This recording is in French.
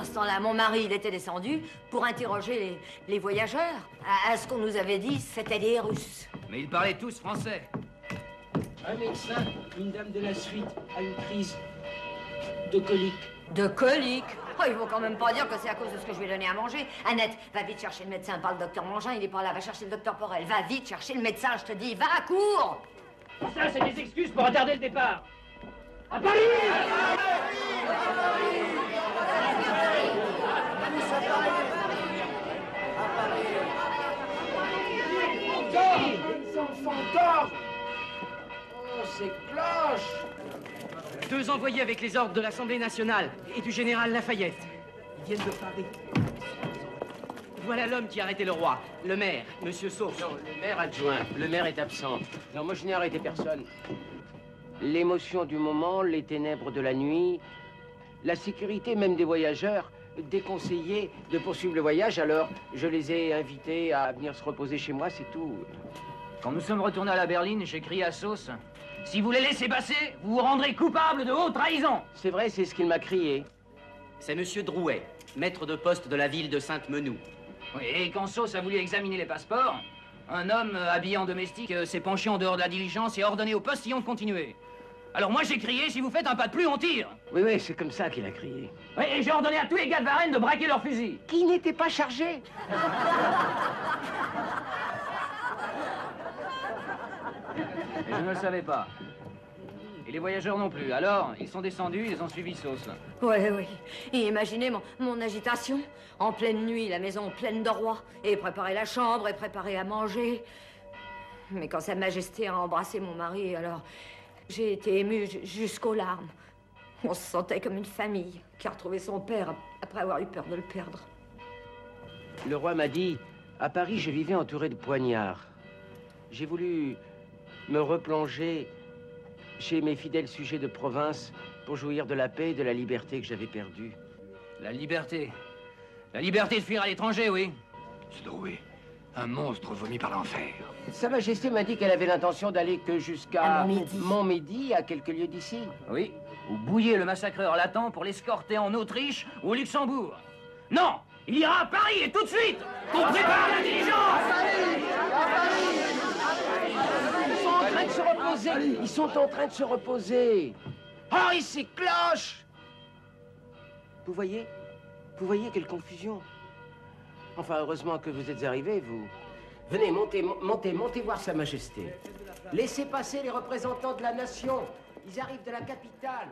ce temps-là, mon mari, il était descendu pour interroger les voyageurs. À ce qu'on nous avait dit, c'était des Russes. Mais ils parlaient tous français. Un médecin, une dame de la suite, a une crise de colique. De colique? Oh, ils vont quand même pas dire que c'est à cause de ce que je lui ai donné à manger. Annette, va vite chercher le médecin. Pas le docteur Mangin, il est pas là. Va chercher le docteur Porel. Va vite chercher le médecin, je te dis. Va à court! Ça, c'est des excuses pour retarder le départ. À Paris! Les enfants d'or! Oh, c'est cloche! 2 envoyés avec les ordres de l'Assemblée nationale et du général Lafayette. Ils viennent de Paris. Voilà l'homme qui a arrêté le roi, le maire, Monsieur Sauce. Non, le maire adjoint. Le maire est absent. Non, moi, je n'ai arrêté personne. L'émotion du moment, les ténèbres de la nuit, la sécurité même des voyageurs déconseillaient de poursuivre le voyage, alors je les ai invités à venir se reposer chez moi, c'est tout. Quand nous sommes retournés à la berline, j'ai crié à Sauce. Si vous les laissez passer, vous vous rendrez coupable de haute trahison. C'est vrai, c'est ce qu'il m'a crié. C'est Monsieur Drouet, maître de poste de la ville de Sainte-Menou. Oui, et quand Sauce a voulu examiner les passeports, un homme habillé en domestique s'est penché en dehors de la diligence et a ordonné au postillon de continuer. Alors moi j'ai crié, si vous faites un pas de plus, on tire. Oui, oui, c'est comme ça qu'il a crié. Oui, et j'ai ordonné à tous les gars de Varennes de braquer leurs fusils. Qui n'était pas chargé. Et je ne le savais pas. Et les voyageurs non plus. Alors, ils sont descendus, ils ont suivi Sauce. Oui, oui. Et imaginez mon agitation. En pleine nuit, la maison pleine de rois. Et préparer la chambre, et préparer à manger. Mais quand Sa Majesté a embrassé mon mari, alors... j'ai été émue jusqu'aux larmes. On se sentait comme une famille qui a retrouvé son père après avoir eu peur de le perdre. Le roi m'a dit, à Paris, je vivais entouré de poignards. J'ai voulu me replonger chez mes fidèles sujets de province pour jouir de la paix et de la liberté que j'avais perdue. La liberté. La liberté de fuir à l'étranger, oui. C'est Drouet, un monstre vomi par l'enfer. Sa Majesté m'a dit qu'elle avait l'intention d'aller que jusqu'à À Montmédy. Montmédy, à quelques lieues d'ici. Oui. Ou Bouillet, le massacreur latent, pour l'escorter en Autriche ou au Luxembourg. Non! Il ira à Paris et tout de suite! Qu'on prépare la diligence! Ils sont en train de se reposer. Ils sont en train de se reposer. Oh, et ces cloches! Vous voyez quelle confusion. Enfin, heureusement que vous êtes arrivés, vous. Venez, montez voir Sa Majesté. Laissez passer les représentants de la nation. Ils arrivent de la capitale.